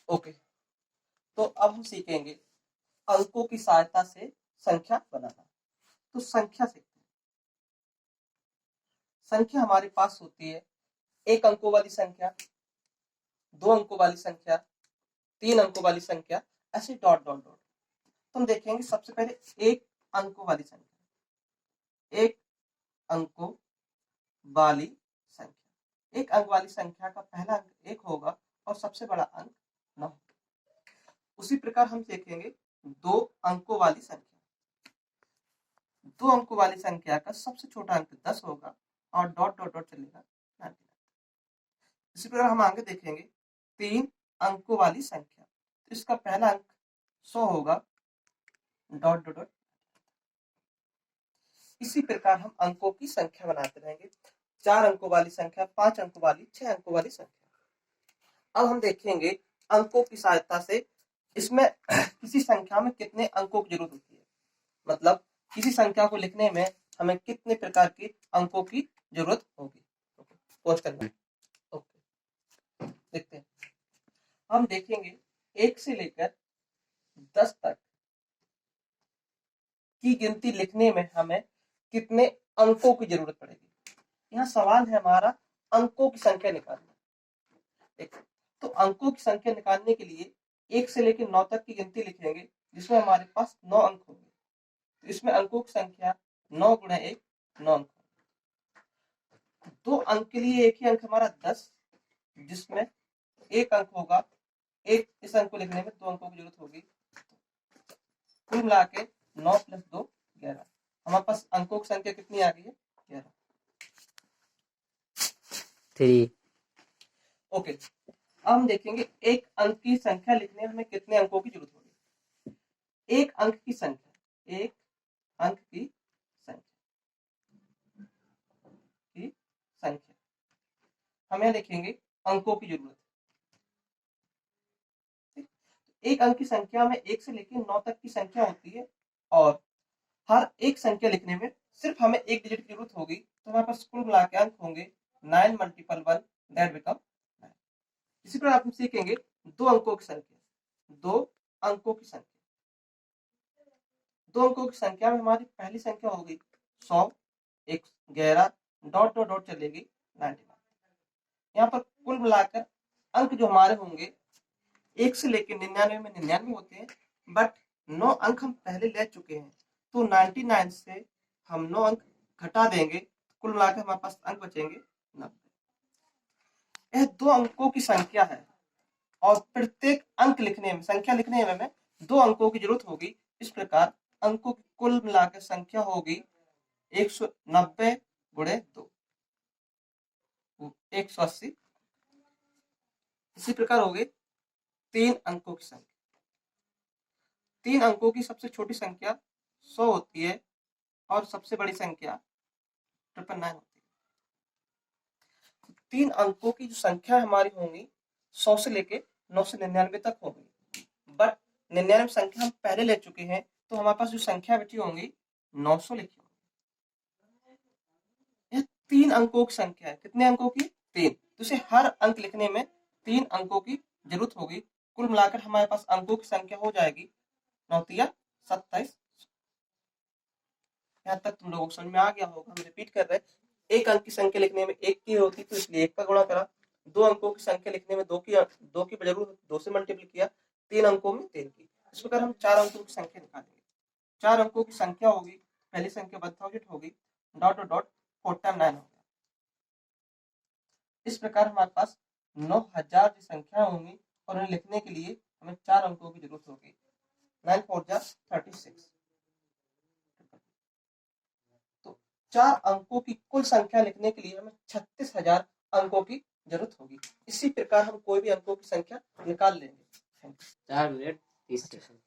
Okay, तो अब हम सीखेंगे अंकों की सहायता से संख्या बनाना। तो संख्या सीखते हैं। संख्या हमारे पास होती है 1 अंकों वाली संख्या, 2 अंकों वाली संख्या, 3 अंकों वाली संख्या, ऐसे डॉट डॉट डॉट। तो हम देखेंगे सबसे पहले 1 अंकों वाली संख्या। 1 अंकों वाली संख्या, 1 अंक वाली संख्या का पहला अंक 1 होगा और सबसे बड़ा अंक 9। उसी प्रकार हम देखेंगे 2 अंकों वाली संख्या। 2 अंकों वाली संख्या का सबसे छोटा अंक 10 होगा और डॉट डॉट डॉट चलेगा 99। इसी प्रकार हम आगे देखेंगे 3 अंकों वाली संख्या, तो इसका पहला अंक 100 होगा, डॉट डॉट डॉट। इसी प्रकार हम अंकों की संख्या बनाते रहेंगे। 4 अंकों वाली संख्या, 5 अंकों वाली, 6 अंकों वाली संख्या। अब हम देखेंगे अंकों की सहायता से इसमें किसी संख्या में कितने अंकों की जरूरत होती है, मतलब किसी संख्या को लिखने में हमें कितने प्रकार के अंकों की जरूरत होगी। पहुंच करना। ओके, देखते हैं। हम देखेंगे 1 से लेकर 10 तक की गिनती लिखने में हमें कितने अंकों की जरूरत पड़ेगी। यहाँ सवाल है हमारा अंकों की संख्या निकालना। तो अंकों की संख्या निकालने के लिए 1 से लेकर 9 तक की गिनती लिखेंगे, जिसमें हमारे पास 9 अंक होंगे। तो इसमें अंकों की संख्या 9 गुणा 1, 9 अंक। 2 अंक के लिए एक ही अंक हमारा 10, जिसमें 1 अंक होगा। इस अंक को लिखने में 2 अंकों की जरूरत होगी। कुल मिला के 9 + 2 11। हमारे पास अंकों की संख्या कितनी आ गई है? 11। 3। ओके, अब हम देखेंगे 1 अंक की संख्या लिखने में हमें कितने अंकों की जरूरत होगी। 1 अंक की संख्या, 1 अंक की संख्या हमें लिखेंगे अंकों की जरूरत। 1 अंक की संख्या में 1 से लेकर 9 तक की संख्या होती है और हर एक संख्या लिखने में सिर्फ हमें 1 डिजिट की जरूरत होगी। तो हमारे पास कुल मिला के अंक होंगे 9 × 1 दैट बिकम 9। इसी प्रकार हम सीखेंगे 2 अंकों की संख्या। 2 अंकों की संख्या, 2 अंकों की संख्या में हमारी पहली संख्या होगी 100, 11, डॉट डॉट डॉट चलेगी 99। यहाँ पर कुल मिलाकर अंक जो हमारे होंगे 1 से लेकर 99 में 99 होते हैं, बट 9 अंक हम पहले ले चुके हैं, तो 99 से हम 9 अंक घटा देंगे, कुल मिलाकर हमारे पास अंक बचेंगे 90। यह 2 अंकों की संख्या है और प्रत्येक अंक लिखने में, संख्या लिखने में हमें 2 अंकों की जरूरत होगी। इस प्रकार अंकों की कुल मिलाकर संख्या होगी 190 × 2, 180। इसी प्रकार हो गए 3 अंकों की संख्या। 3 अंकों की सबसे छोटी संख्या 100 होती है और सबसे बड़ी संख्या 999 होती है। 3 अंकों की जो संख्या हमारी होंगी 100 से लेके 9 से 99 तक होगी, बट 99 संख्या हम पहले ले चुके हैं, तो हमारे पास जो संख्या बची होंगी 900 लिखी होगी। यह 3 अंकों की संख्या है। कितने अंकों की? 3। तो इसे हर अंक लिखने में 3 अंकों की जरूरत होगी। कुल मिलाकर हमारे पास अंकों की संख्या हो जाएगी 9 × 3 = 27। यहाँ तक तुम लोगों को समझ में आ गया होगा। हम रिपीट कर रहे हैं, 1 अंक की संख्या लिखने में 1 की होती, तो इसलिए 1 का गुणा करा। 2 अंकों की संख्या लिखने में 2 की बजाय 2 से मल्टीप्लाई किया। 3 अंकों में 3 की। इस प्रकार हम 4 अंकों की संख्या निकालेंगे। 4 अंकों की संख्या होगी, पहली संख्या 1000 होगी, डॉट डॉट डॉट 4 × 9 हो गया। इस प्रकार हमारे पास 9000 की संख्या होंगी और उन्हें लिखने के लिए हमें 4 अंकों की जरूरत होगी। 9 × 4 = 36। तो 4 अंकों की कुल संख्या लिखने के लिए हमें 36000 अंकों की जरूरत होगी। इसी प्रकार हम कोई भी अंकों की संख्या निकाल लेंगे। 4 मिनट 30 सेकंड।